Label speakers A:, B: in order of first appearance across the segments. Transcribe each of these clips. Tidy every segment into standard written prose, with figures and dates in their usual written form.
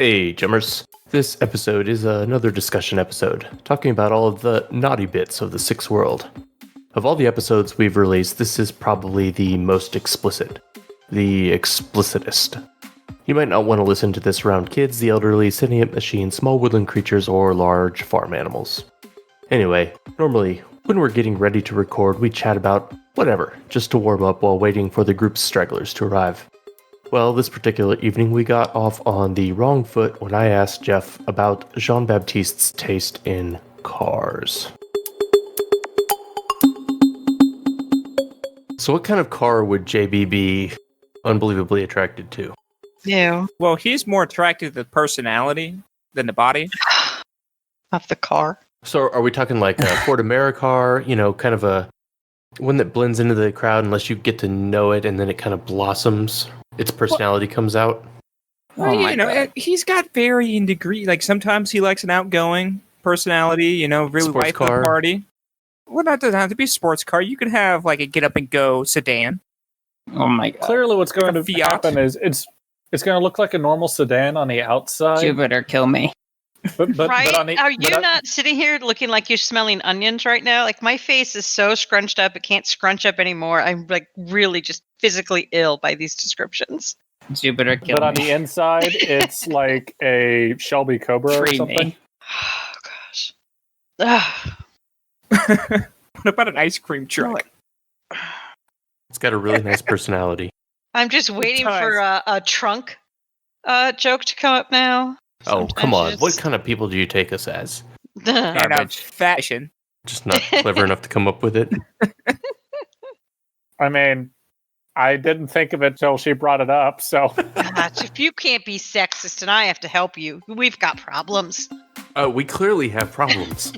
A: Hey, Jummers. This episode is another discussion episode, talking about all of the naughty bits of the Six World. Of all the episodes we've released, this is probably the most explicit. The explicitest. You might not want to listen to this around kids, the elderly, sentient machines, small woodland creatures, or large farm animals. Anyway, normally, when we're getting ready to record, we chat about whatever, just to warm up while waiting for the group's stragglers to arrive. Well, this particular evening we got off on the wrong foot when I asked Jeff about Jean-Baptiste's taste in cars. So what kind of car would JB be unbelievably attracted to?
B: Yeah.
C: Well, he's more attracted to the personality than the body.
B: Of the car.
A: So are we talking like a Ford Americar, kind of a one that blends into the crowd unless you get to know it and then it kind of blossoms? Its personality comes out?
C: Well, he's got varying degree. Like sometimes he likes an outgoing personality, really
A: Sports
C: life
A: car.
C: of the party. Well, that doesn't have to be a sports car. You can have like a get up and go sedan.
D: Oh my god.
E: Clearly what's going to
C: Fiat.
E: happen is it's going to look like a normal sedan on the outside.
D: Jupiter, kill me.
E: But
B: Right?
E: on the,
B: Are you
E: but on-
B: not sitting here looking like you're smelling onions right now? Like my face is so scrunched up, it can't scrunch up anymore. I'm like really just physically ill by these descriptions.
D: Jupiter, kill
E: But on
D: me.
E: the inside, it's like a Shelby Cobra or
D: Free
E: something.
D: me.
B: Oh gosh. Ugh.
C: What about an ice cream truck?
A: It's got a really nice personality.
B: I'm just waiting
C: does.
B: for a trunk joke to come up now.
A: Oh, come
B: Sometimes
A: on.
B: you
A: What
B: just-
A: kind of people do you take us as?
C: And a
D: Garbage.
C: fashion.
A: Just not clever enough to come up with it?
E: I mean, I didn't think of it till she brought it up, so
B: Gosh, if you can't be sexist and I have to help you, we've got problems.
A: We clearly have problems.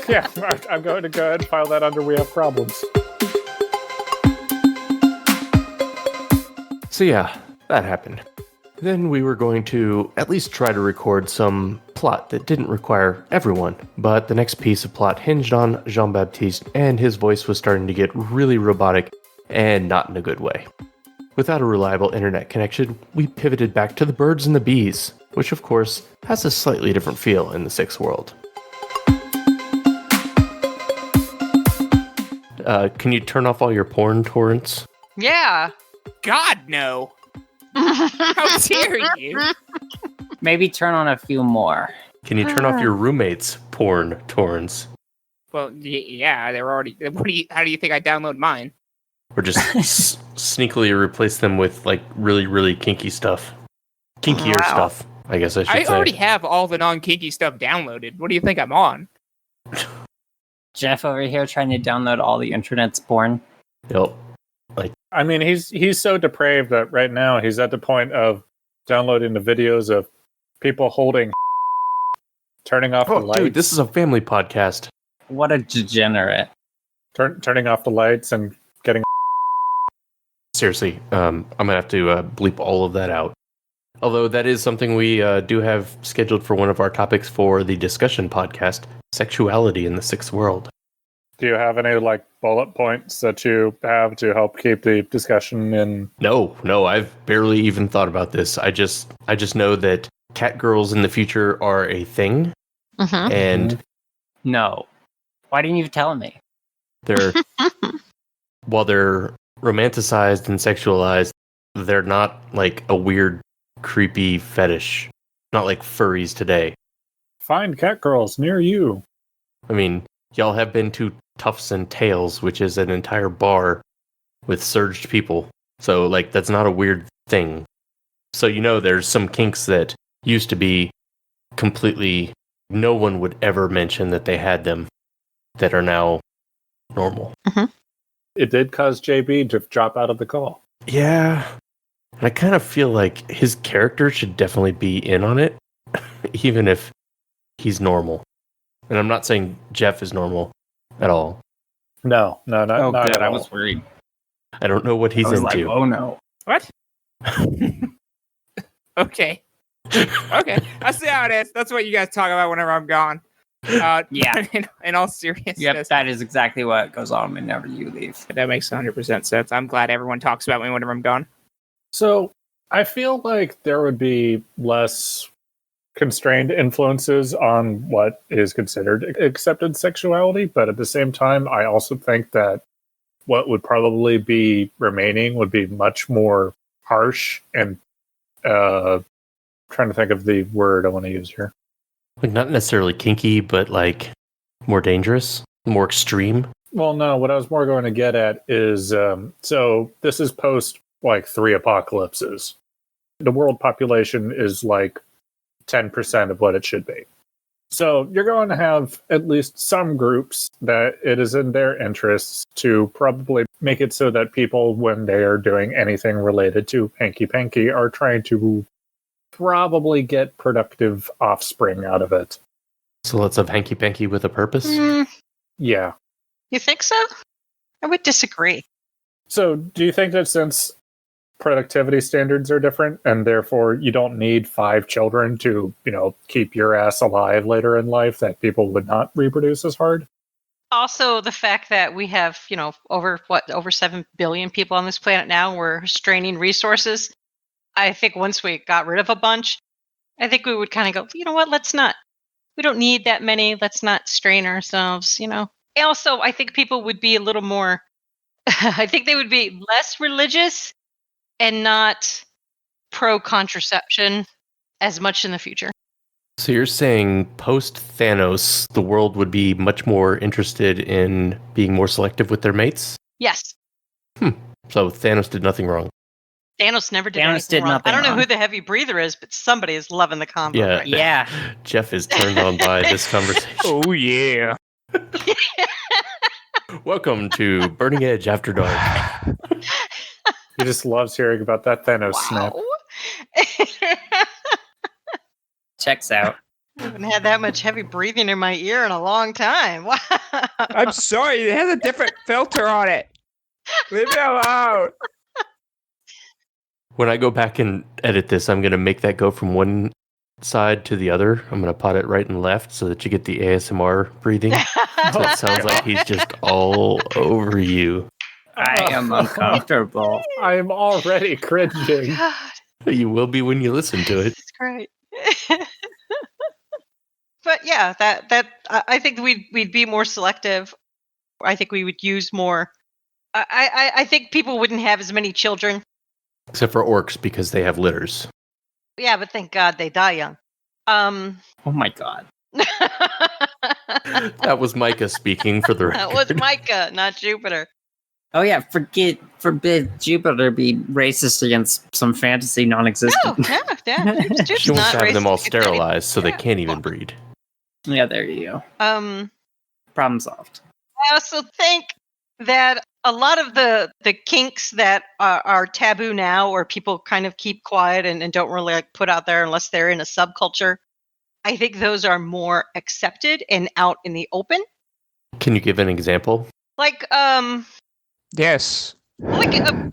E: yeah, I'm going to go ahead and file that under we have problems.
A: So yeah, that happened. Then we were going to at least try to record some plot that didn't require everyone, but the next piece of plot hinged on Jean-Baptiste, and his voice was starting to get really robotic, and not in a good way. Without a reliable internet connection, we pivoted back to the birds and the bees, which of course has a slightly different feel in the Sixth World. Can you turn off all your porn torrents?
B: Yeah.
C: God, no. How dare you?
D: Maybe turn on a few more.
A: Can you turn off your roommate's porn torrents?
C: Well, yeah, they're already. How do you think I download mine?
A: Or just sneakily replace them with, like, really, really kinky stuff. Kinkier
B: Wow.
A: stuff, I guess I should
C: I
A: say.
C: already have all the non-kinky stuff downloaded. What do you think I'm on?
D: Jeff over here trying to download all the internet's porn.
A: Yep.
E: I mean, he's so depraved that right now he's at the point of downloading the videos of people holding turning off the
A: Oh,
E: lights.
A: dude, this is a family podcast.
D: What a degenerate.
E: Turning off the lights and getting
A: Seriously, I'm going to have to bleep all of that out. Although that is something we do have scheduled for one of our topics for the discussion podcast, Sexuality in the Sixth World.
E: Do you have any like bullet points that you have to help keep the discussion in?
A: No, I've barely even thought about this. I just know that cat girls in the future are a thing,
B: Mm-hmm.
A: and
D: No. Why didn't you tell me?
A: they're while they're romanticized and sexualized, they're not like a weird, creepy fetish. Not like furries today.
E: Find cat girls near you.
A: I mean, y'all have been to Tufts and Tails, which is an entire bar with surged people. So, like, that's not a weird thing. So, there's some kinks that used to be completely, no one would ever mention that they had them, that are now normal.
E: It did cause JB to drop out of the call.
A: Yeah. And I kind of feel like his character should definitely be in on it, even if he's normal. And I'm not saying Jeff is normal at all.
E: No, not
D: Oh,
E: not
D: good.
E: at
D: I
E: all.
D: was worried.
A: I don't know what he's
D: I was
A: into.
D: like, oh no.
C: What? Okay. Okay. I see how it is. That's what you guys talk about whenever I'm gone.
D: Yeah.
C: In all seriousness.
D: Yep, that is exactly what goes on whenever you leave.
C: That makes 100% sense. I'm glad everyone talks about me whenever I'm gone.
E: So I feel like there would be less constrained influences on what is considered accepted sexuality, but at the same time, I also think that what would probably be remaining would be much more harsh and trying to think of the word I want to use here.
A: Like not necessarily kinky, but like more dangerous, more extreme.
E: Well, no, what I was more going to get at is so this is post like 3 apocalypses. The world population is like 10% of what it should be. So you're going to have at least some groups that it is in their interests to probably make it so that people, when they are doing anything related to hanky-panky, are trying to probably get productive offspring out of it.
A: So lots of hanky-panky with a purpose.
E: Yeah.
B: You think so? I would disagree.
E: So do you think that since productivity standards are different and therefore you don't need 5 children to, keep your ass alive later in life, that people would not reproduce as hard?
B: Also, the fact that we have, over 7 billion people on this planet now, we're straining resources. I think once we got rid of a bunch, I think we would kind of go, you know what, we don't need that many. Let's not strain ourselves, Also, I think people would be a little more, I think they would be less religious and not pro-contraception as much in the future.
A: So you're saying post-Thanos, the world would be much more interested in being more selective with their mates?
B: Yes.
A: So Thanos did nothing wrong.
B: Thanos never did
D: Thanos
B: anything
D: did
B: wrong.
D: nothing
B: I don't know
D: wrong.
B: who the heavy breather is, but somebody is loving the combo.
A: Yeah.
B: Right
D: Yeah.
A: Jeff is turned on by this conversation.
C: Oh yeah.
A: Welcome to Burning Edge After Dark.
E: He just loves hearing about that Thanos snap.
B: Wow.
D: Checks out.
B: I haven't had that much heavy breathing in my ear in a long time. Wow.
C: I'm sorry, it has a different filter on it. Leave me alone.
A: When I go back and edit this, I'm going to make that go from one side to the other. I'm going to pot it right and left so that you get the ASMR breathing. So it sounds like he's just all over you.
D: I am uncomfortable.
E: I am already cringing.
B: God,
A: You will be when you listen to it.
B: it's great. But yeah, that I think we'd be more selective. I think we would use more. I think people wouldn't have as many children.
A: Except for orcs because they have litters.
B: Yeah, but thank God they die young.
D: Oh my god.
A: That was Micah speaking for the record.
B: That was Micah, not Jupiter.
D: Oh yeah, forbid Jupiter be racist against some fantasy non-existent.
B: No, Jupiter's
A: She wants
B: not
A: to have them all
B: racist against anything.
A: sterilized so they
B: Yeah.
A: can't even breed.
D: Yeah, there you go. Problem solved.
B: I also think that a lot of the kinks that are taboo now, or people kind of keep quiet and don't really like put out there unless they're in a subculture, I think those are more accepted and out in the open.
A: Can you give an example?
B: Like,
C: Yes.
B: like
C: I'm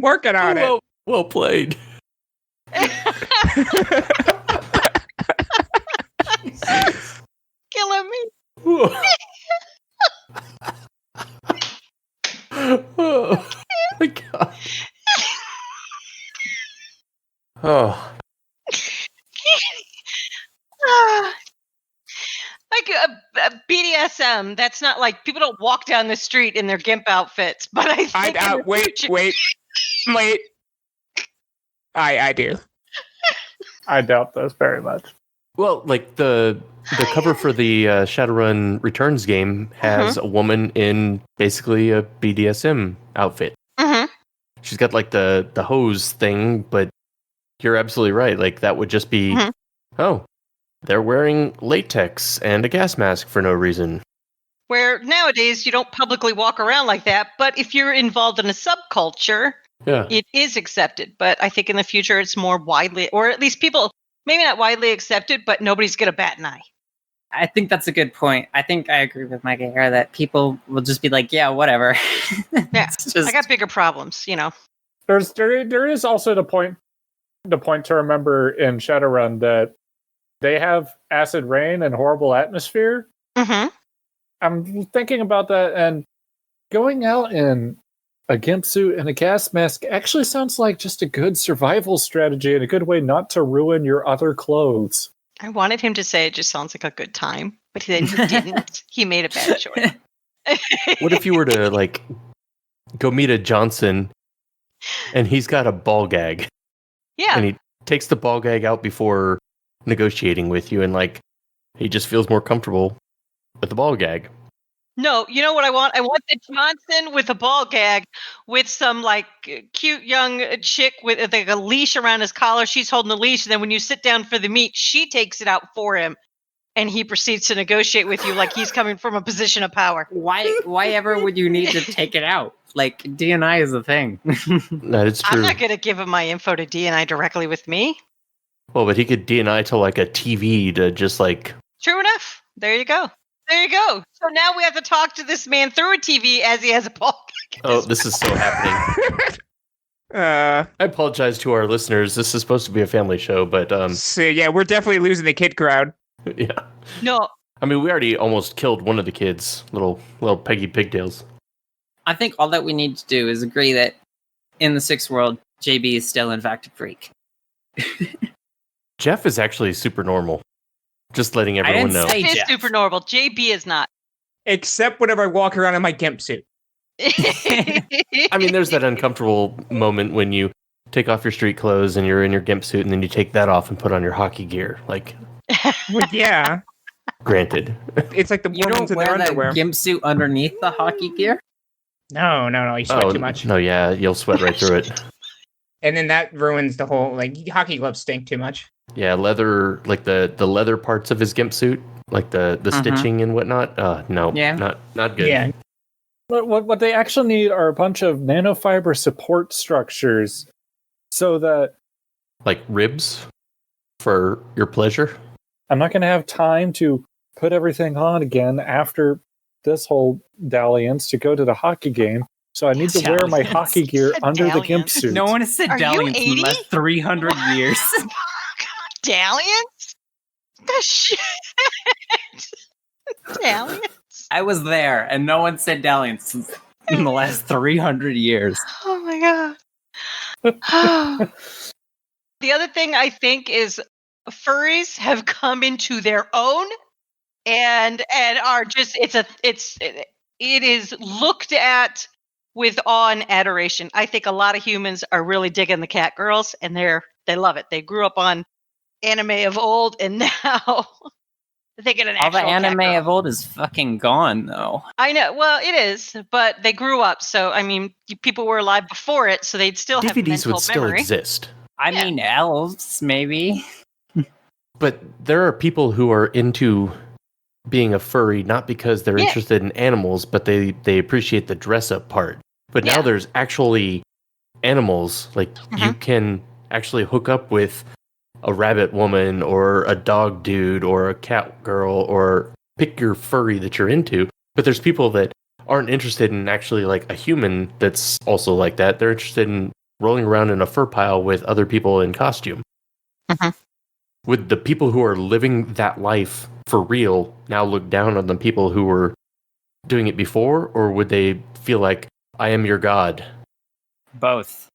C: working on it.
A: Well played.
B: killing me.
A: Oh my god. Oh.
B: Like a BDSM, that's not like people don't walk down the street in their gimp outfits, but I think in the future-
C: wait. I do.
E: I doubt this very much.
A: Well, like the cover for the Shadowrun Returns game has a woman in basically a BDSM outfit.
B: Mhm.
A: She's got like the hose thing, but you're absolutely right. Like that would just be, oh, they're wearing latex and a gas mask for no reason.
B: Where nowadays you don't publicly walk around like that, but if you're involved in a subculture,
A: Yeah.
B: it is accepted. But I think in the future it's more widely, or at least people, maybe not widely accepted, but nobody's going to bat an eye.
D: I think that's a good point. I think I agree with Micah here that people will just be like, yeah, whatever.
B: Yeah,
D: It's just,
B: I got bigger problems,
E: There is also the point to remember in Shadowrun that they have acid rain and horrible atmosphere.
B: Mm-hmm.
E: I'm thinking about that and going out in A gimp suit and a gas mask actually sounds like just a good survival strategy and a good way not to ruin your other clothes.
B: I wanted him to say it just sounds like a good time, but then he didn't. He made a bad choice.
A: What if you were to like go meet a Johnson and he's got a ball gag
B: Yeah.
A: and he takes the ball gag out before negotiating with you and like he just feels more comfortable with the ball gag.
B: No, you know what I want? I want the Johnson with a ball gag with some like cute young chick with like a leash around his collar. She's holding the leash. And then when you sit down for the meat, she takes it out for him. And he proceeds to negotiate with you like he's coming from a position of power.
D: Why ever would you need to take it out? Like, DNI is a thing.
A: That is true.
B: I'm not going to give him my info to DNI directly with me.
A: Well, but he could DNI to like a TV to just like.
B: True enough. There you go. There you go. So now we have to talk to this man through a TV as he has a ball gag.
A: Oh, this is so happening. I apologize to our listeners. This is supposed to be a family show, but
C: So yeah, we're definitely losing the kid crowd.
A: yeah.
B: No.
A: I mean, we already almost killed one of the kids, little Peggy Pigtails.
D: I think all that we need to do is agree that in the Six world, JB is still in fact a freak.
A: Jeff is actually super normal. Just letting everyone know.
D: Say
B: He is
D: Jeff.
B: super normal. JB is not.
C: Except whenever I walk around in my gimp suit.
A: I mean, there's that uncomfortable moment when you take off your street clothes and you're in your gimp suit and then you take that off and put on your hockey gear. Like,
C: Well, yeah.
A: granted.
C: It's like the
D: You
C: women's
D: don't
C: in their
D: wear that
C: underwear.
D: gimp suit underneath the hockey gear?
C: No, you sweat too much.
A: No, yeah, you'll sweat right through it.
C: And then that ruins the whole, like, hockey gloves stink too much.
A: Yeah, leather, like the leather parts of his gimp suit, like the stitching and whatnot. No,
D: Yeah.
A: not good.
C: Yeah.
E: But what they actually need are a bunch of nanofiber support structures so that
A: Like ribs for your pleasure.
E: I'm not going to have time to put everything on again after this whole dalliance to go to the hockey game. So I need to wear my
D: Dalliance.
E: hockey gear under the gimp
B: Dalliance.
E: suit.
D: No one has said
B: Are you
D: dalliance in
B: 80?
D: the last 300 years.
B: Dalliance? The shit. Dalliance?
D: I was there, and no one said dalliance in the last 300 years.
B: Oh my god. The other thing I think is furries have come into their own and are just it is looked at with awe and adoration. I think a lot of humans are really digging the cat girls and they love it. They grew up on anime of old and now they get an
D: All
B: actual
D: the
B: cat
D: anime
B: girl.
D: of old is fucking gone, though.
B: I know. Well, it is, but they grew up. So I mean, people were alive before it, so they'd still have
A: DVDs
B: mental
A: would still
B: memory.
A: exist.
D: I
B: Yeah.
D: mean, elves, maybe.
A: But there are people who are into being a furry not because they're
B: Yeah.
A: interested in animals, but they appreciate the dress up part. But now
B: Yeah.
A: there's actually animals. Like you can actually hook up with a rabbit woman or a dog dude or a cat girl or pick your furry that you're into. But there's people that aren't interested in actually like a human that's also like that. They're interested in rolling around in a fur pile with other people in costume. Would the people who are living that life for real now look down on the people who were doing it before, or would they feel like, I am your god?
D: Both.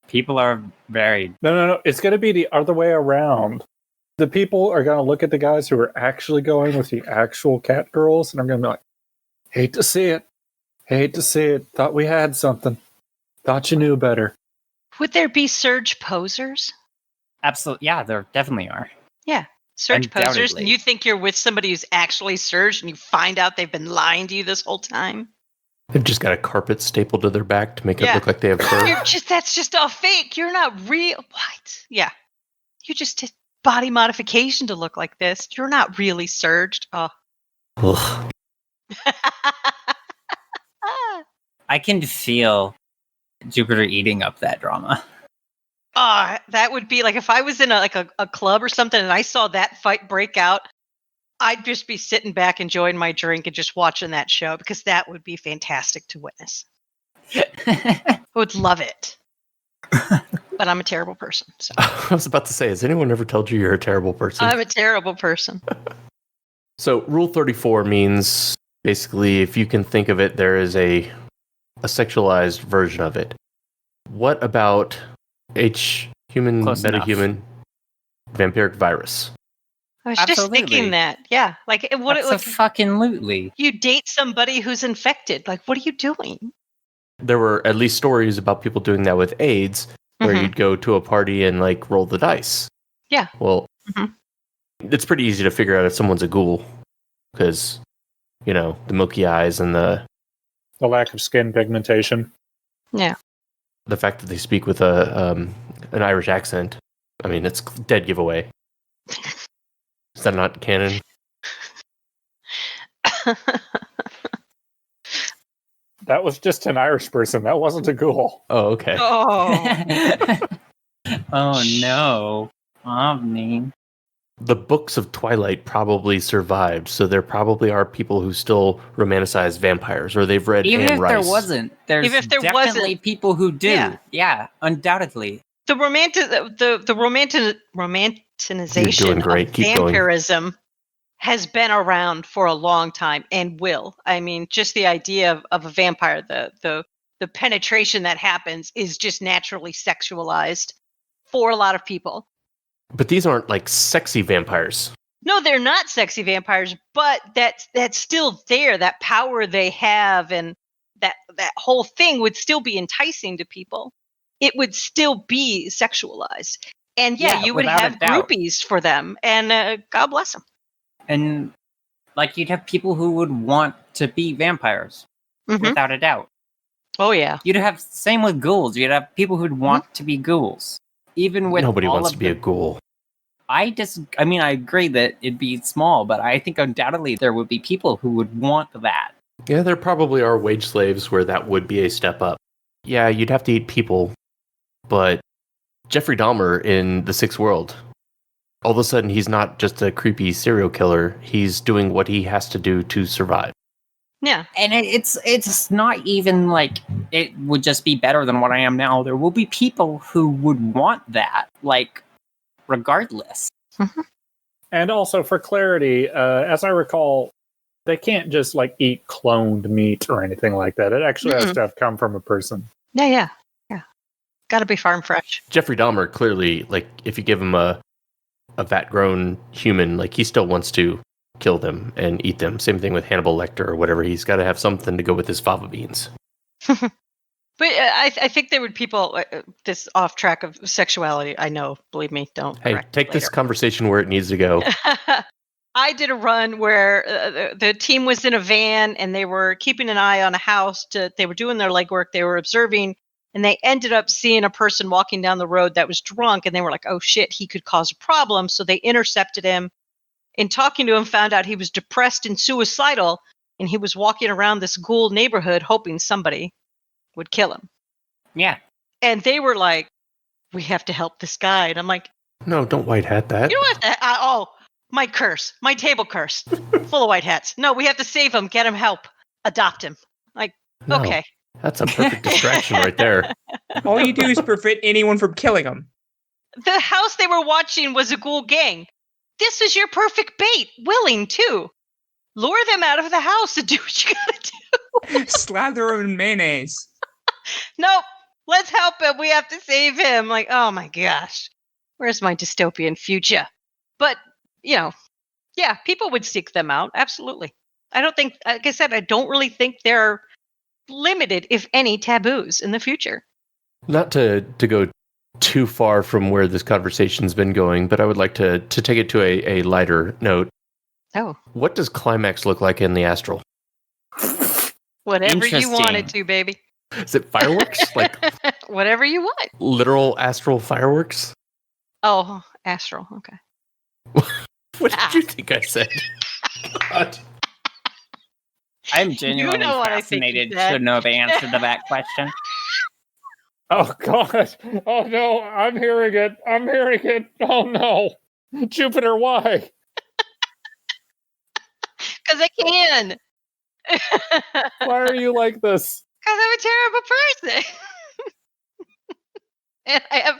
D: People are varied.
E: No. It's going to be the other way around. The people are going to look at the guys who are actually going with the actual cat girls and are going to be like, hate to see it. Hate to see it. Thought we had something. Thought you knew better.
B: Would there be surge posers?
D: Absolutely. Yeah, there definitely are.
B: Surge posers,
D: Undoubtedly.
B: and you think you're with somebody who's actually surged, and you find out they've been lying to you this whole time.
A: They've just got a carpet stapled to their back to make it
B: Yeah.
A: look like they have fur.
B: That's just all fake. You're not real. What? Yeah. You just did body modification to look like this. You're not really surged. Oh.
A: Ugh.
D: I can feel Jupiter eating up that drama.
B: That would be like if I was in a club or something and I saw that fight break out, I'd just be sitting back enjoying my drink and just watching that show because that would be fantastic to witness. I would love it. But I'm a terrible person. So.
A: I was about to say, has anyone ever told you you're a terrible person?
B: I'm a terrible person.
A: So Rule 34 means basically, if you can think of it, there is a a sexualized version of it. What about human,
D: Close enough.
A: metahuman, vampiric virus?
B: I was just
D: Absolutely.
B: thinking that. Yeah. Like, what it like
D: Fucking-lutely.
B: you date somebody who's infected. Like, what are you doing?
A: There were at least stories about people doing that with AIDS, where
B: Mhm.
A: you'd go to a party and like roll the dice.
B: Yeah.
A: Well,
B: Mhm.
A: it's pretty easy to figure out if someone's a ghoul because, the milky eyes and the
E: lack of skin pigmentation.
B: Yeah.
A: the fact that they speak with an Irish accent. I mean, it's dead giveaway. Is that not canon?
E: That was just an Irish person. That wasn't a ghoul.
A: Oh, okay.
B: Oh.
D: Oh no. Omni.
A: The books of Twilight probably survived, so there probably are people who still romanticize vampires, or they've read
D: Even
A: Anne
D: if
A: Rice.
D: there wasn't, there's
B: Even if there
D: definitely
B: wasn't-
D: people who do.
B: Yeah.
D: Yeah, undoubtedly.
B: The romanticization
A: You're doing great.
B: of
A: Keep going.
B: vampirism has been around for a long time and will. I mean, just the idea of a vampire, the penetration that happens is just naturally sexualized for a lot of people.
A: But these aren't like sexy vampires.
B: No, they're not sexy vampires, but that's still there. That power they have, and that whole thing would still be enticing to people. It would still be sexualized, and
D: Yeah,
B: you would
D: without a
B: have
D: doubt.
B: groupies for them, and God bless them.
D: And like you'd have people who would want to be vampires, without a doubt.
B: Oh yeah,
D: You'd have same with ghouls. You'd have people who'd want to be ghouls. Even with
A: Nobody
D: all
A: wants
D: of
A: to be a ghoul.
D: I agree that it'd be small, but I think undoubtedly there would be people who would want that.
A: Yeah, there probably are wage slaves where that would be a step up. Yeah, you'd have to eat people, but Jeffrey Dahmer in The Sixth World, all of a sudden he's not just a creepy serial killer. He's doing what he has to do to survive.
B: yeah.
D: And it's not even like it would just be better than what I am now. There will be people who would want that, like, regardless.
E: And also, for clarity, as I recall, they can't just like eat cloned meat or anything like that. It actually has to have come from a person.
B: Yeah. Got to be farm fresh.
A: Jeffrey Dahmer clearly, like, if you give him a vat-grown human, like, he still wants to kill them and eat them. Same thing with Hannibal Lecter or whatever. He's got to have something to go with his fava beans.
B: But I think there would people this off track of sexuality. I know, believe me, don't.
A: Hey,
B: correct
A: take
B: me
A: this
B: later.
A: conversation where it needs to go.
B: I did a run where the team was in a van and they were keeping an eye on a house. They were doing their legwork. They were observing, and they ended up seeing a person walking down the road that was drunk, and they were like, "Oh shit, he could cause a problem." So they intercepted him. In talking to him, found out he was depressed and suicidal, and he was walking around this ghoul neighborhood hoping somebody would kill him.
D: Yeah.
B: And they were like, "We have to help this guy." And I'm like,
A: No, don't white hat that.
B: "You don't have to." My curse, my table curse, full of white hats. No, we have to save him, get him help, adopt him. Like,
A: No,
B: okay.
A: That's a perfect distraction right there.
C: All you do is prevent anyone from killing him.
B: The house they were watching was a ghoul gang. This is your perfect bait. Willing, too. Lure them out of the house and do what you gotta do.
C: Slather him in mayonnaise.
B: Nope. Let's help him. We have to save him. Like, oh my gosh. Where's my dystopian future? But, yeah, people would seek them out. Absolutely. I don't think, like I said, I don't really think there are limited, if any, taboos in the future.
A: Not to go too far from where this conversation's been going, but I would like to take it to a lighter note.
B: Oh.
A: What does climax look like in the astral?
B: Whatever you
D: Interesting.
B: want it to, baby.
A: Is it fireworks? Like
B: Whatever you want.
A: literal astral fireworks?
B: Oh, astral. Okay.
A: What did you think I said? God.
D: I'm genuinely
B: know what I think you
D: fascinated
B: said.
D: to know the answer to that question.
E: Oh God! Oh no! I'm hearing it! I'm hearing it! Oh no! Jupiter, why?
B: Because I can.
E: Why are you like this?
B: Because I'm a terrible person. And I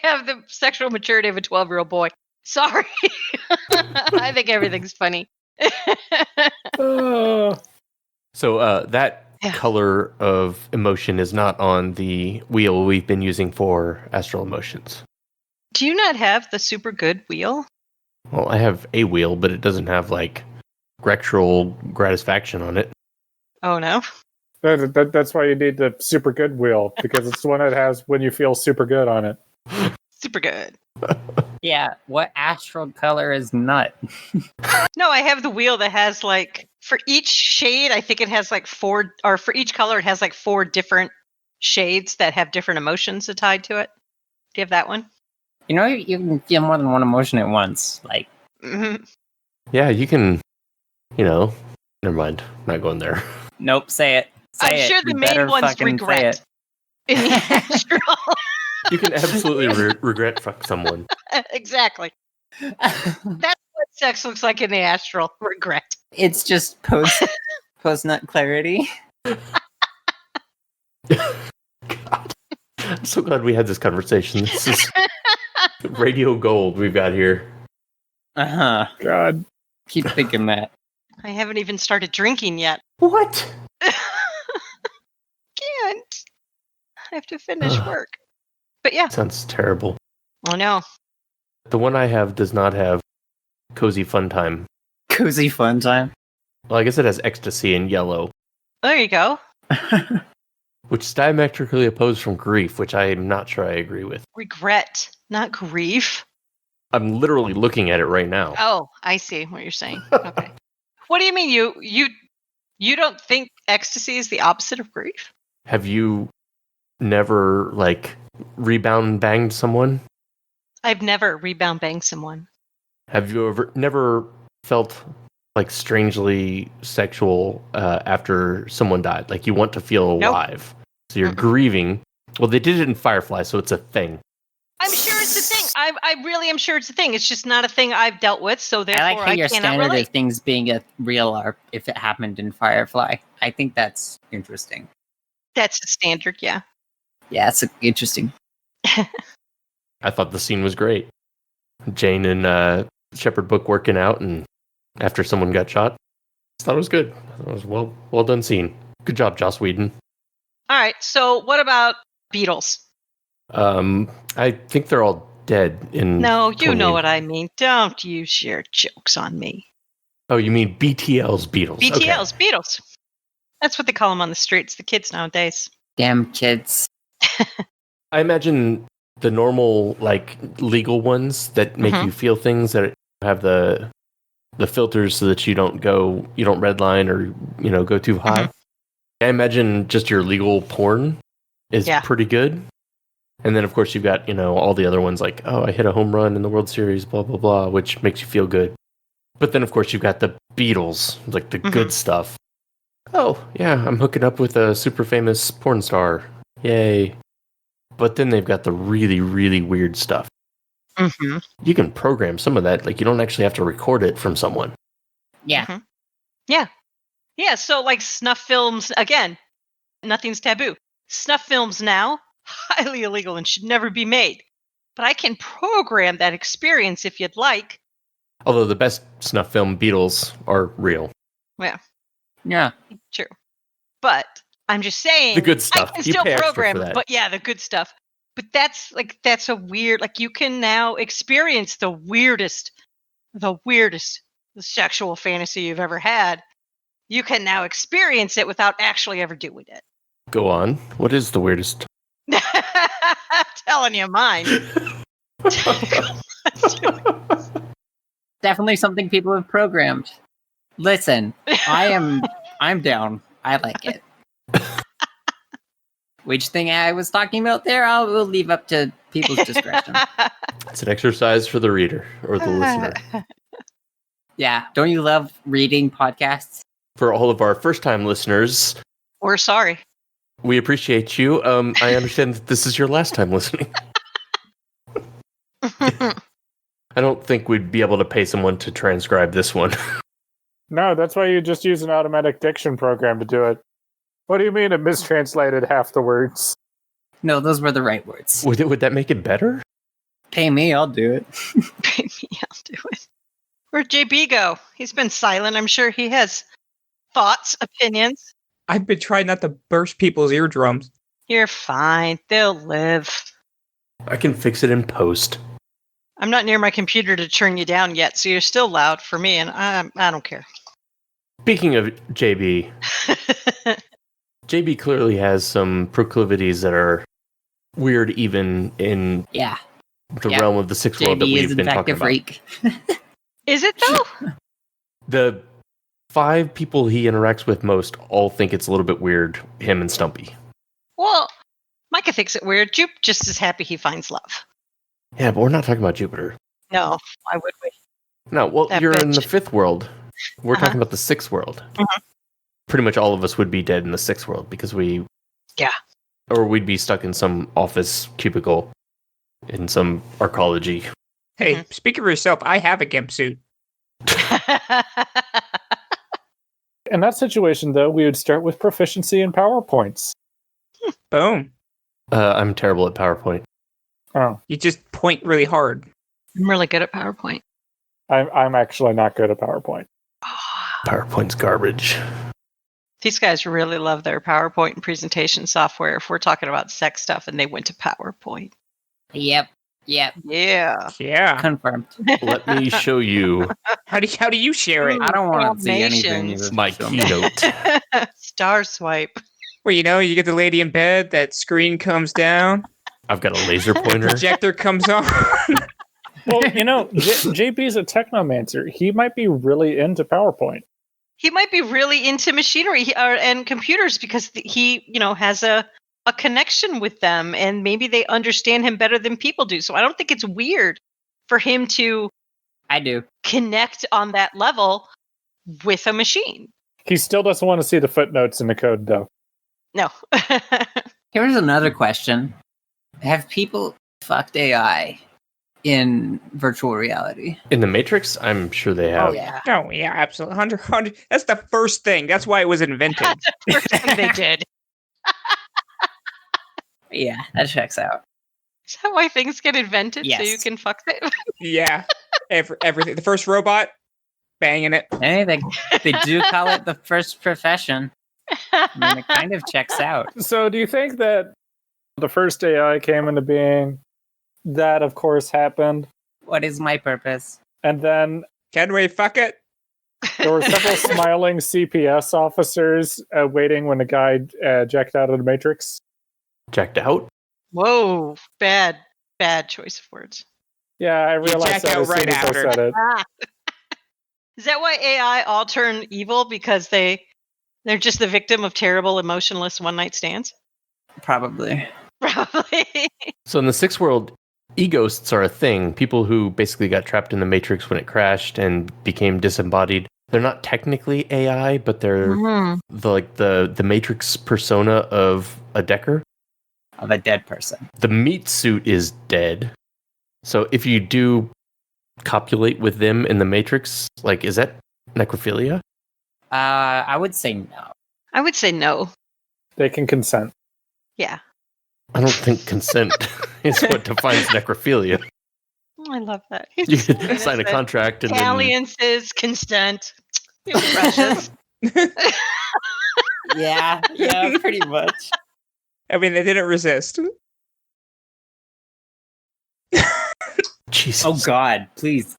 B: have the sexual maturity of a 12-year-old boy. Sorry. I think everything's funny.
A: So that
B: Yeah.
A: color of emotion is not on the wheel we've been using for astral emotions.
B: Do you not have the super good wheel?
A: Well, I have a wheel, but it doesn't have like rectal gratisfaction on it.
B: Oh no.
E: That's why you need the super good wheel, because it's the one that has when you feel super good on it.
B: Super good.
D: Yeah, what astral color is nut?
B: No, I have the wheel that has like for each shade, I think it has like 4, or for each color, it has like 4 different shades that have different emotions tied to it. Do you have that one?
D: You know, you can feel more than one emotion at once. Like,
B: Mm-hmm.
A: Yeah, you can, never mind. Not going there.
D: nope, say it. Say
B: I'm
D: it.
B: sure
D: You
B: the main
D: better
B: one's
D: fucking say
B: regret
D: it.
B: in the astral.
A: You can absolutely regret fuck someone.
B: Exactly. That's what sex looks like in the astral. Regret.
D: It's just post nut clarity.
A: God. I'm so glad we had this conversation. This is radio gold we've got here.
D: Uh-huh.
E: God.
D: Keep thinking that.
B: I haven't even started drinking yet.
A: What?
B: Can't. I have to finish work. But yeah.
A: Sounds terrible.
B: I know.
A: The one I have does not have cozy fun time.
D: Cozy fun time.
A: Well, I guess it has ecstasy in yellow,
B: There you go.
A: which is diametrically opposed from grief, which I am not sure I agree with.
B: Regret, not grief.
A: I'm literally looking at it right now.
B: Oh, I see what you're saying. Okay. What do you mean you don't think ecstasy is the opposite of grief?
A: Have you never, rebound banged someone?
B: I've never rebound banged someone.
A: Have you never felt strangely sexual after someone died? Like you want to feel
B: Nope.
A: alive. So you're grieving. Well, they did it in Firefly, so it's a thing.
B: I'm sure it's a thing. I really am sure it's a thing. It's just not a thing I've dealt with, so therefore
D: I like how your
B: cannot
D: standard
B: relate.
D: of things being real are if it happened in Firefly. I think that's interesting.
B: That's the standard, yeah.
D: Yeah, it's interesting.
A: I thought the scene was great. Jane and Shepherd Book working out, and after someone got shot, I thought it was good. It was well done scene. Good job, Joss Whedon.
B: All right, so what about Beatles?
A: I think they're all dead in.
B: No, you know
A: 20
B: what I mean. Don't use your jokes on me.
A: Oh, you mean BTL's Beatles?
B: BTLs,
A: Okay.
B: Beatles. That's what they call them on the streets, the kids nowadays.
D: Damn kids.
A: I imagine the normal, legal ones that make you feel things that have the filters so that you don't redline or go too high. I imagine just your legal porn is pretty good. And then, of course, you've got, all the other ones like, oh, I hit a home run in the World Series, blah, blah, blah, which makes you feel good. But then, of course, you've got the Beatles, like the good stuff. Oh, yeah, I'm hooking up with a super famous porn star. Yay. But then they've got the really, really weird stuff.
B: Mm-hmm.
A: You can program some of that. You don't actually have to record it from someone.
D: Yeah.
B: Yeah, so snuff films, again, nothing's taboo. Snuff films now, highly illegal and should never be made. But I can program that experience if you'd like.
A: Although the best snuff film Beatles are real.
B: Well,
D: Yeah.
B: true. But I'm just saying
A: The good stuff.
B: I can
A: You
B: still
A: pay extra
B: program
A: for
B: it,
A: that.
B: but yeah, the good stuff. But that's a weird, you can now experience the weirdest sexual fantasy you've ever had. You can now experience it without actually ever doing it.
A: Go on. What is the weirdest?
B: Telling you mine.
D: Definitely something people have programmed. Listen, I'm down. I like it. Which thing I was talking about there, we'll leave up to people's discretion.
A: It's an exercise for the reader or the listener.
D: Yeah. Don't you love reading podcasts?
A: For all of our first-time listeners,
B: We're sorry.
A: we appreciate you. I understand that this is your last time listening. I don't think we'd be able to pay someone to transcribe this one.
E: No, that's why you just use an automatic diction program to do it. What do you mean it mistranslated half the words?
D: No, those were the right words.
A: Would that make it better?
D: Pay me, I'll do it.
B: Maybe I'll do it. Where'd JB go? He's been silent. I'm sure he has thoughts, opinions.
C: I've been trying not to burst people's eardrums.
B: You're fine. They'll live.
A: I can fix it in post.
B: I'm not near my computer to turn you down yet, so you're still loud for me, and I don't care.
A: Speaking of JB, JB clearly has some proclivities that are weird even in
D: Yeah.
A: the realm of the sixth world that
D: JB is
A: we've
D: in
A: been
D: fact
A: talking
D: a
A: about.
D: freak.
B: Is it though?
A: The 5 people he interacts with most all think it's a little bit weird, him and Stumpy.
B: Well, Micah thinks it weird. Jupe just is happy he finds love.
A: Yeah, but we're not talking about Jupiter.
B: No, why would we?
A: No, well,
B: That
A: you're in the
B: bitch.
A: 5th world. We're
B: Uh-huh.
A: talking about the 6th world.
B: Mhm.
A: Pretty much all of us would be dead in the 6th world because we...
B: Yeah.
A: Or we'd be stuck in some office cubicle in some arcology.
C: Hey, speak for yourself. I have a gimp suit.
E: In that situation, though, we would start with proficiency in PowerPoints.
C: Boom.
A: I'm terrible at PowerPoint.
E: Oh,
C: You just point really hard.
B: I'm really good at PowerPoint.
E: I'm actually not good at PowerPoint.
A: PowerPoint's garbage.
B: These guys really love their PowerPoint and presentation software if we're talking about sex stuff and they went to PowerPoint.
D: Yep.
B: Yeah.
C: Yeah.
D: Confirmed.
A: Let me show you
C: How do you share it?
D: I don't want to see anything.
B: Animations.
A: my
D: Show me.
A: keynote.
B: Star swipe.
C: Well, you get the lady in bed, that screen comes down,
A: I've got a laser pointer.
C: projector comes on.
E: Well, JP's a technomancer. He might be really into PowerPoint.
B: He might be really into machinery and computers because he, has a connection with them and maybe they understand him better than people do. So I don't think it's weird for him to
D: I do.
B: connect on that level with a machine.
E: He still doesn't want to see the footnotes in the code, though.
B: No.
D: Here's another question. Have people fucked AI in virtual reality?
A: In the Matrix, I'm sure they have.
D: Oh, yeah.
C: Oh, yeah, absolutely. 100. That's the first thing. That's why it was invented.
B: That's the first thing they did.
D: Yeah, that checks out.
B: Is that why things get invented? So
D: Yes.
B: you can fuck it?
C: Yeah. Everything. The first robot, banging it.
D: Hey, they do call it the first profession. I mean, it kind of checks out.
E: So do you think that the first AI came into being? That, of course, happened.
D: What is my purpose?
E: And then
C: Can we fuck it?
E: there were several smiling CPS officers waiting when the guy jacked out of the Matrix.
A: Checked out.
B: Whoa. Bad choice of words.
E: Yeah, I realized
C: jack
E: that
C: out
E: as soon
C: right
E: as I
C: after.
E: said it.
B: Is that why AI all turn evil? Because they're just the victim of terrible, emotionless one-night stands?
D: Probably.
B: Probably.
A: So in the 6th world, e-ghosts are a thing. People who basically got trapped in the Matrix when it crashed and became disembodied. They're not technically AI, but they're the Matrix persona of a Decker.
D: Of a dead person.
A: The meat suit is dead. So if you do copulate with them in the Matrix, is that necrophilia?
D: I would say no.
B: I would say no.
E: They can consent.
B: Yeah.
A: I don't think consent is what defines necrophilia.
B: Oh, I love that.
A: You could sign a contract and then
B: Alliances, consent. You're precious.
D: Yeah, pretty much.
C: I mean, they didn't resist.
A: Jesus.
D: Oh God, please.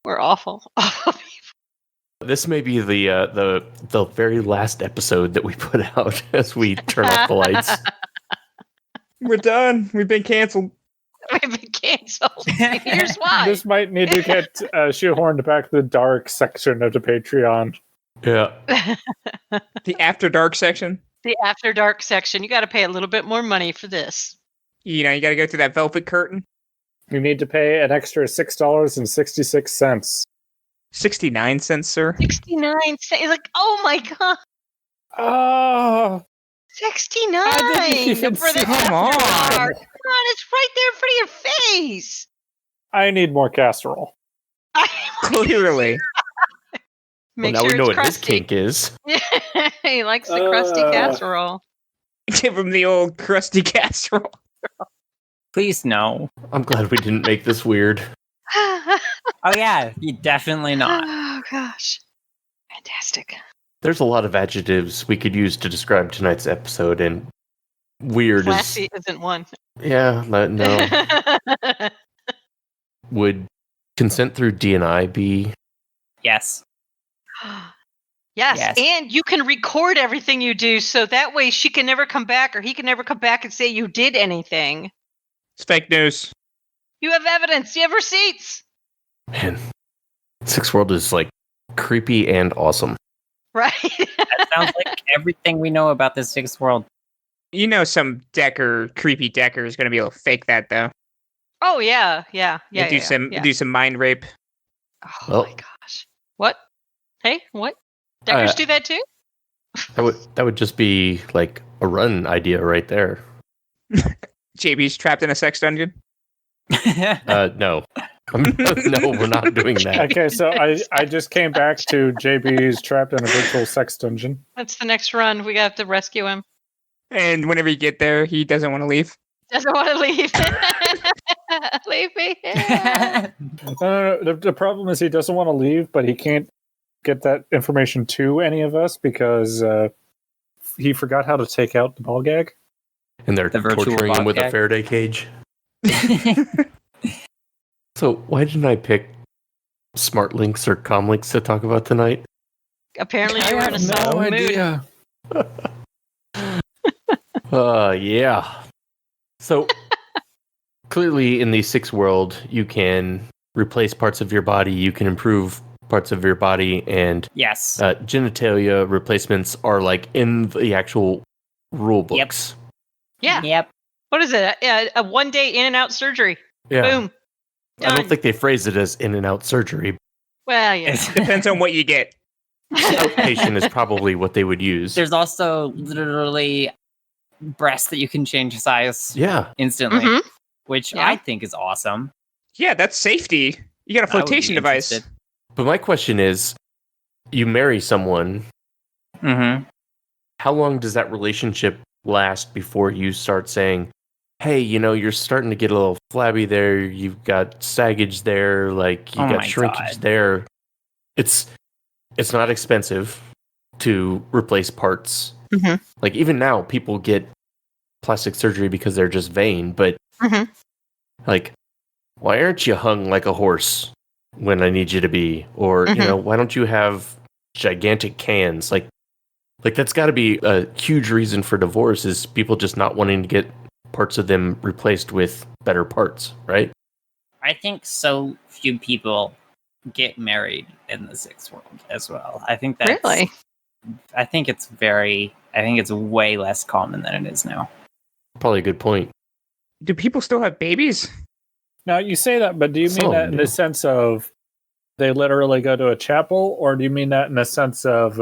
B: We're awful.
A: This may be the very last episode that we put out as we turn off the lights.
C: We're done. We've been canceled.
B: We've been canceled. And here's why.
E: This might need to get shoehorned back to the dark section of the Patreon.
A: Yeah.
C: The After Dark section.
B: The After Dark section. You got to pay a little bit more money for this.
C: You got to go through that velvet curtain.
E: You need to pay an extra $6.66.
C: 69 cents, sir.
B: 69 cents. Like, oh my God.
E: Oh,
B: 69
E: I didn't even
B: for the
E: see-
C: Come on.
B: After Dark. Come on, it's right there in front of your face.
E: I need more casserole.
C: Clearly.
B: Make
A: now
B: sure
A: we know
B: it's
A: what his
B: crusty.
A: kink is.
B: He likes the crusty casserole.
C: Give him the old crusty casserole.
D: Please no.
A: I'm glad we didn't make this weird.
D: Oh yeah, you definitely not.
B: Oh gosh. Fantastic.
A: There's a lot of adjectives we could use to describe tonight's episode, and weird
B: Classy isn't one.
A: Yeah, no. Would consent through DNI be?
D: Yes.
B: Yes, and you can record everything you do, so that way she can never come back, or he can never come back and say you did anything.
C: It's fake news.
B: You have evidence. You have receipts.
A: Man, Six World is like creepy and awesome.
B: Right.
D: That sounds like everything we know about the Sixth World.
C: You know, some creepy Decker is going to be able to fake that, though.
B: Oh yeah.
C: Do some mind rape.
B: Oh my gosh. What? Hey, what? Deckers do that too?
A: That would just be like a run idea right there.
C: JB's trapped in a sex dungeon.
A: No. No, we're not doing that.
E: Okay, so I just came back to JB's trapped in a virtual sex dungeon.
B: That's the next run. We have to rescue him.
C: And whenever you get there, he doesn't want to leave.
B: Doesn't want to leave. Leave me here.
E: The problem is he doesn't want to leave, but he can't get that information to any of us because he forgot how to take out the ball gag.
A: And they're torturing him with a Faraday cage. So why didn't I pick smart links or com links to talk about tonight?
B: Apparently you were in a solemn mood.
A: Yeah. So clearly in the Six World, you can replace parts of your body, you can improve parts of your body, and
D: yes,
A: genitalia replacements are like in the actual rule books.
B: Yeah.
D: Yep.
B: What is it? A 1 day in and out surgery.
A: Yeah.
B: Boom.
A: I don't think they phrase it as in and out surgery.
B: Well, yeah.
C: It depends on what you get.
A: Outpatient is probably what they would use.
D: There's also literally breasts that you can change size instantly, which I think is awesome.
C: Yeah, that's safety. You got a flotation device.
A: But my question is, you marry someone, how long does that relationship last before you start saying, hey, you're starting to get a little flabby there, you've got saggage there, like you got shrinkage there. It's not expensive to replace parts. Like even now people get plastic surgery because they're just vain, but like, why aren't you hung like a horse when I need you to be? Or, why don't you have gigantic cans? Like that's got to be a huge reason for divorce, is people just not wanting to get parts of them replaced with better parts, right?
D: I think so few people get married in the Sixth World as well. I think that's
B: really.
D: I think it's way less common than it is now.
A: Probably a good point.
C: Do people still have babies?
E: Now you say that, but do you mean that in the sense of they literally go to a chapel, or do you mean that in the sense of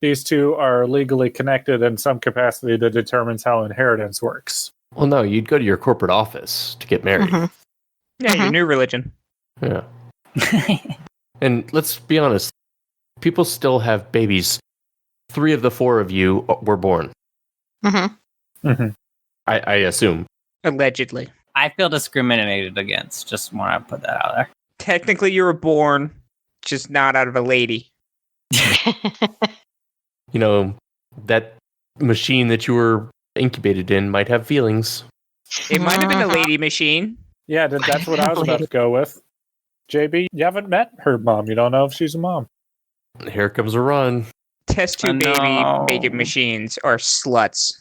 E: these two are legally connected in some capacity that determines how inheritance works?
A: Well, no, you'd go to your corporate office to get married.
C: Yeah, your new religion.
A: Yeah. And let's be honest, people still have babies. 3 of the 4 of you were born. I assume.
C: Allegedly.
D: I feel discriminated against. Just want to put that out there.
C: Technically, you were born, just not out of a lady.
A: That machine that you were incubated in might have feelings.
C: It might have been a lady machine.
E: Yeah, that's what I was about to go with. JB, you haven't met her mom. You don't know if she's a mom.
A: Here comes a run.
C: Test tube baby making machines are sluts.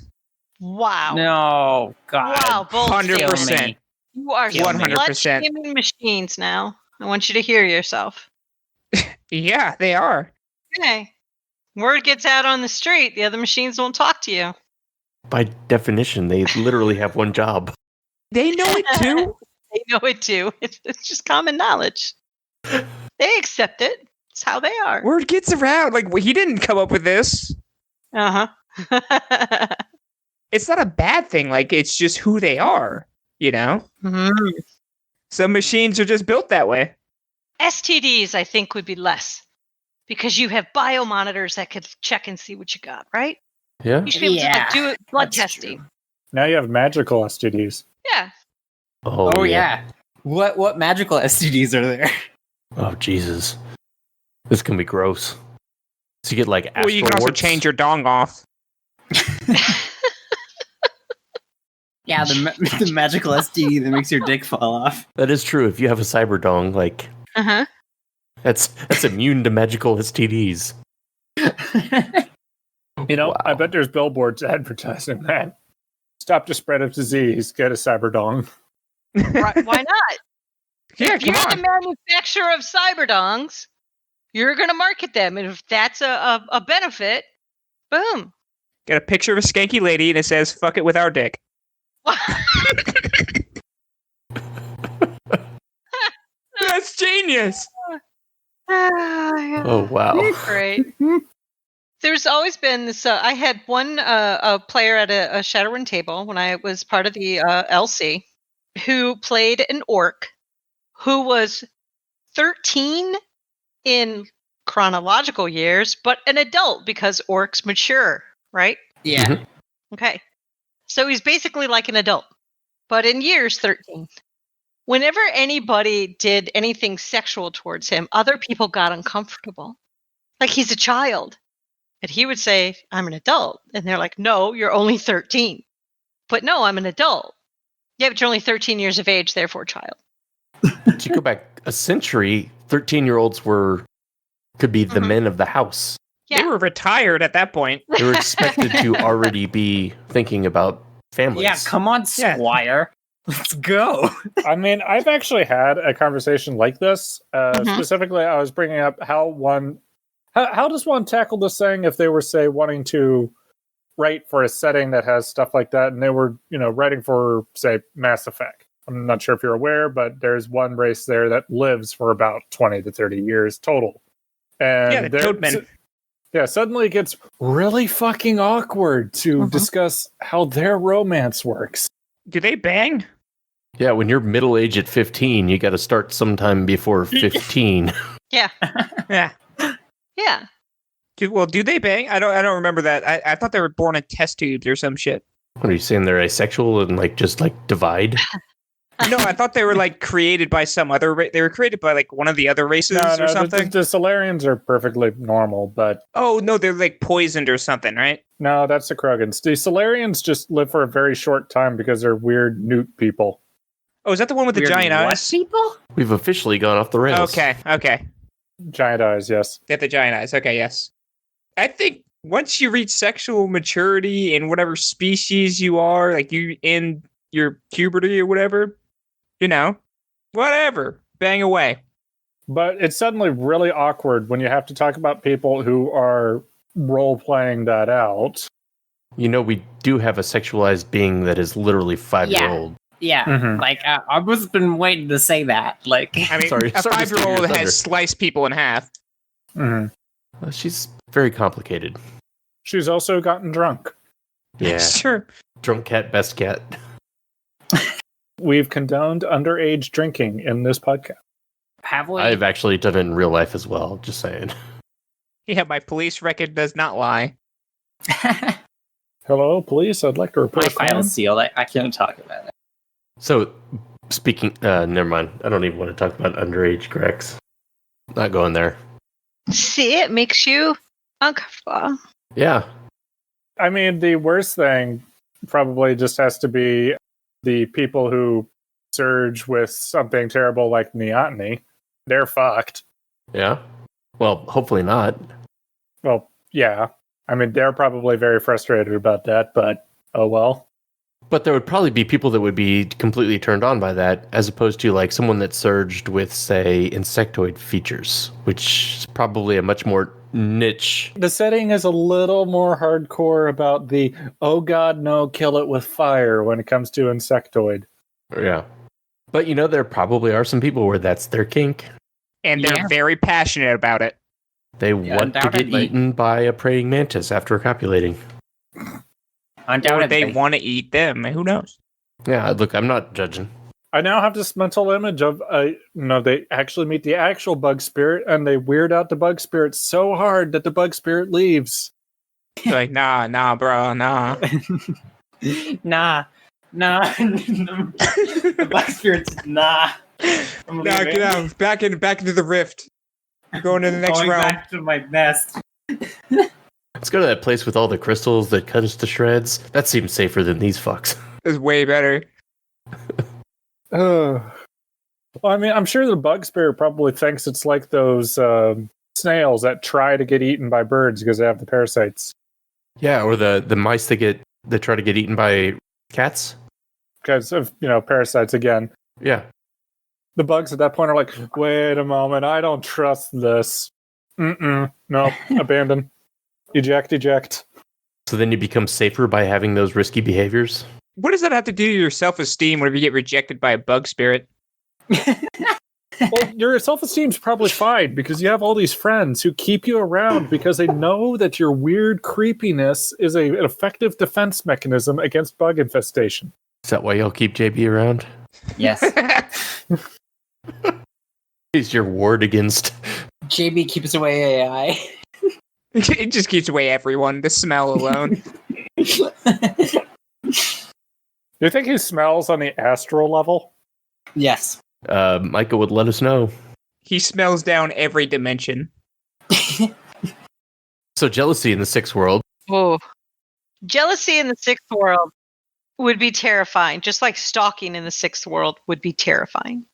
B: Wow.
D: No, God.
B: Wow, bold
C: 100%.
B: You are
C: 100%.
B: slut-shaming machines now. I want you to hear yourself.
C: Yeah, they are.
B: Okay. Word gets out on the street, the other machines won't talk to you.
A: By definition, they literally have one job.
C: They know it too.
B: They know it too. It's just common knowledge. They accept it. It's how they are.
C: Word gets around. Like, he didn't come up with this. It's not a bad thing. Like, it's just who they are, Some machines are just built that way.
B: STDs, I think, would be less. Because you have biomonitors that could check and see what you got, right?
A: Yeah.
B: You should be able to do blood testing.
D: True.
E: Now you have magical STDs.
B: Yeah.
A: Oh
D: yeah. What magical STDs are there?
A: Oh, Jesus. This can be gross. So you get like
F: Well, you can also
A: warts.
F: change your dong off.
D: Yeah, the magical STD that makes your dick fall off.
A: That is true. If you have a cyber dong, like
B: Uh-huh.
A: that's immune to magical STDs.
E: You know,
A: Wow.
E: I bet there's billboards advertising that. Stop the spread of disease. Get a cyberdong.
B: Why not?
F: Yeah,
B: If you're
F: come
B: the
F: on.
B: manufacturer of cyberdongs, you're going to market them. And if that's a benefit, boom.
F: Got a picture of a skanky lady and it says, fuck it with our dick. That's genius.
A: Oh wow.
B: Great. There's always been this. I had one a player at a Shadowrun table when I was part of the LC who played an orc who was 13 in chronological years, but an adult because orcs mature, right?
D: Yeah.
A: Mhm.
B: Okay. So he's basically like an adult, but in years 13. Whenever anybody did anything sexual towards him, other people got uncomfortable. Like he's a child. And he would say, I'm an adult. And they're like, no, you're only 13. But no, I'm an adult. Yeah, but you're only 13 years of age, therefore a child.
A: If you go back a century, 13-year-olds could be the
B: Mhm.
A: men of the house.
B: Yeah.
F: They were retired at that point.
A: They were expected to already be thinking about families.
D: Yeah, come on,
F: Yeah.
D: Squire. Let's go.
E: I mean, I've actually had a conversation like this.
B: Mhm.
E: Specifically, I was bringing up how does one tackle this thing if they were, say, wanting to write for a setting that has stuff like that, and they were, writing for, say, Mass Effect. I'm not sure if you're aware, but there's one race there that lives for about 20 to 30 years total. And
F: Yeah, the Toadmen.
E: Suddenly it gets really fucking awkward to
B: Mhm.
E: discuss how their romance works.
F: Do they bang?
A: Yeah, when you're middle age at 15, you got to start sometime before 15.
B: Yeah.
F: Yeah.
B: Yeah.
F: Do they bang? I don't remember that. I thought they were born in test tubes or some shit.
A: What are you saying? They're asexual and just divide?
F: No, I thought they were created by some other. They were created by one of the other races or something.
E: The Solarians are perfectly normal, but
F: Oh no, they're poisoned or something, right?
E: no, that's the Krogans. The Solarians just live for a very short time because they're weird newt people.
F: Oh, is that the one with the
D: Weird
F: giant
D: what
F: eyes?
D: people?
A: We've officially gone off the rails.
F: Okay.
E: Giant eyes, yes.
F: They have the giant eyes. Okay, yes. I think once you reach sexual maturity in whatever species you are, you in your puberty or whatever, whatever, bang away.
E: But it's suddenly really awkward when you have to talk about people who are role-playing that out.
A: We do have a sexualized being that is literally 5-year-old.
D: Yeah.
E: Mhm.
D: I was been waiting to say that.
F: I mean,
A: Sorry
F: a
A: to steal
F: 5-year-old
A: your thunder.
F: has sliced people in half.
E: Mhm.
A: She's very complicated.
E: She's also gotten drunk.
A: Yeah.
F: Sure.
A: Drunk cat, best cat.
E: We've condoned underage drinking in this podcast.
D: have we?
A: I've actually done it in real life as well, just saying.
F: Yeah, my police record does not lie.
E: Hello, police. I'd like to
D: My
E: report.
D: file is sealed. I can't talk about it.
A: So, speaking, never mind. I don't even want to talk about underage Grex. Not going there.
B: See, it makes you uncomfortable.
A: Yeah.
E: I mean, the worst thing probably just has to be the people who surge with something terrible like neoteny. They're fucked.
A: Yeah. Well, hopefully not.
E: Well, yeah. I mean, they're probably very frustrated about that, but oh well.
A: But there would probably be people that would be completely turned on by that, as opposed to someone that surged with, say, insectoid features, which is probably a much more niche.
E: The setting is a little more hardcore about the, oh god, no, kill it with fire when it comes to insectoid.
A: Yeah. But there probably are some people where that's their kink.
F: And they're
D: Yeah.
F: very passionate about it.
A: They want to get
D: undoubtedly.
A: eaten by a praying mantis after copulating.
F: Or
D: Undoubtedly.
F: they want to eat them. Who knows?
A: Yeah, look, I'm not judging.
E: I now have this mental image of, they actually meet the actual bug spirit and they weird out the bug spirit so hard that the bug spirit leaves.
F: They're nah, bro, nah.
D: Nah. The black spirits, nah. I'm
F: Nah,
D: leaving.
F: get out. Back into the rift. We're going to the next
D: Going
F: round.
D: back to my nest.
A: Let's go to that place with all the crystals that cut us to shreds. That seems safer than these fucks.
F: It's way better.
E: Well, I mean, I'm sure the bug spirit probably thinks it's like those snails that try to get eaten by birds because they have the parasites.
A: Yeah, or the mice that try to get eaten by cats.
E: Because of, parasites again.
A: Yeah.
E: The bugs at that point are like, wait a moment, I don't trust this. Nope, abandon. Eject.
A: So then you become safer by having those risky behaviors?
F: What does that have to do to your self-esteem whenever you get rejected by a bug spirit?
E: Well, your self-esteem's probably fine because you have all these friends who keep you around because they know that your weird creepiness is an effective defense mechanism against bug infestation.
A: Is that why y'all keep JB around?
D: Yes.
A: He's your ward against...
D: JB keeps away AI.
F: It just keeps away everyone. The smell alone.
E: Do you think he smells on the astral level?
D: Yes.
A: Micah would let us know.
F: He smells down every dimension.
A: So jealousy in the sixth world.
B: Oh, jealousy in the sixth world would be terrifying. Just like stalking in the sixth world would be terrifying.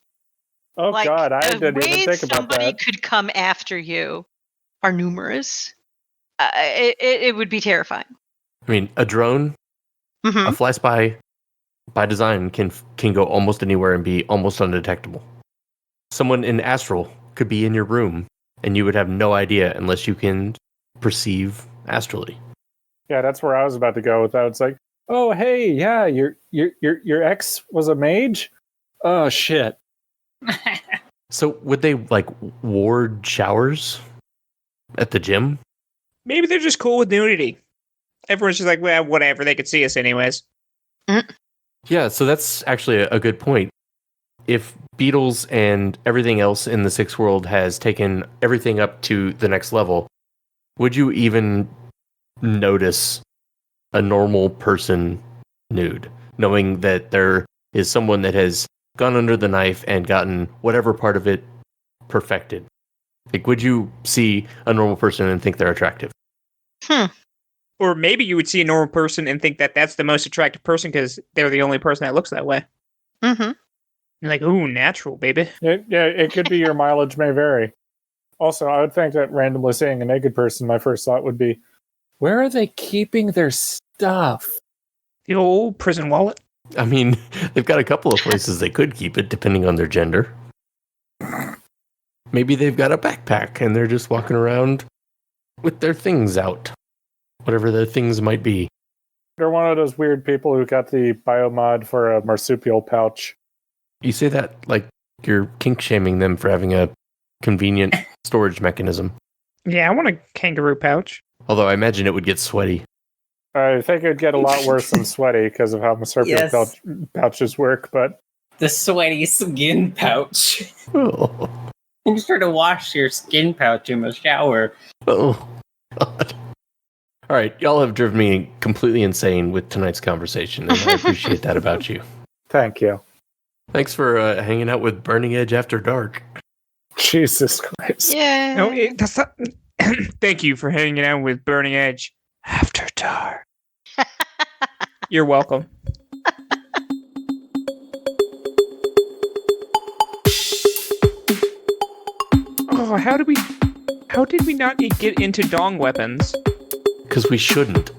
E: Oh
B: Like,
E: God, I
B: the
E: didn't even
B: ways
E: think about
B: somebody
E: that.
B: could come after you are numerous. It would be terrifying.
A: I mean, a drone,
B: Mhm.
A: a fly spy, by design, can go almost anywhere and be almost undetectable. Someone in astral could be in your room, and you would have no idea unless you can perceive astrally.
E: Yeah, that's where I was about to go with that. It's like, oh hey, yeah, your ex was a mage? Oh shit.
A: So would they like ward showers at the gym?
F: Maybe they're just cool with nudity. Everyone's just like, well, whatever. They could see us anyways.
A: Yeah, so that's actually a good point. If beetles and everything else in the sixth world has taken everything up to the next level, would you even notice a normal person nude, knowing that there is someone that has gone under the knife and gotten whatever part of it perfected? Like, would you see a normal person and think they're attractive?
F: Or maybe you would see a normal person and think that that's the most attractive person because they're the only person that looks that way.
B: Mm-hmm.
F: You're like, ooh, natural, baby.
E: It could be your mileage may vary. Also, I would think that randomly seeing a naked person, my first thought would be, where are they keeping their stuff?
F: The old prison wallet.
A: I mean, they've got a couple of places they could keep it, depending on their gender. Maybe they've got a backpack and they're just walking around with their things out. Whatever their things might be.
E: They're one of those weird people who got the biomod for a marsupial pouch.
A: You say that like you're kink shaming them for having a convenient storage mechanism.
F: Yeah, I want a kangaroo pouch.
A: Although I imagine it would get sweaty.
E: I think it'd get a lot worse than sweaty because of how marsupial
D: Yes.
E: pouches work, but
D: The sweaty skin pouch.
A: Oh,
D: I'm just trying to wash your skin pouch in the shower.
A: oh God. All right, y'all have driven me completely insane with tonight's conversation, and I appreciate that about you.
E: thank you.
A: Thanks for hanging out with Burning Edge After Dark.
E: Jesus Christ.
B: Yeah.
F: No, that's not. Thank you for hanging out with Burning Edge After Dark. You're welcome. Oh, how did we not get into dong weapons?
A: Because we shouldn't.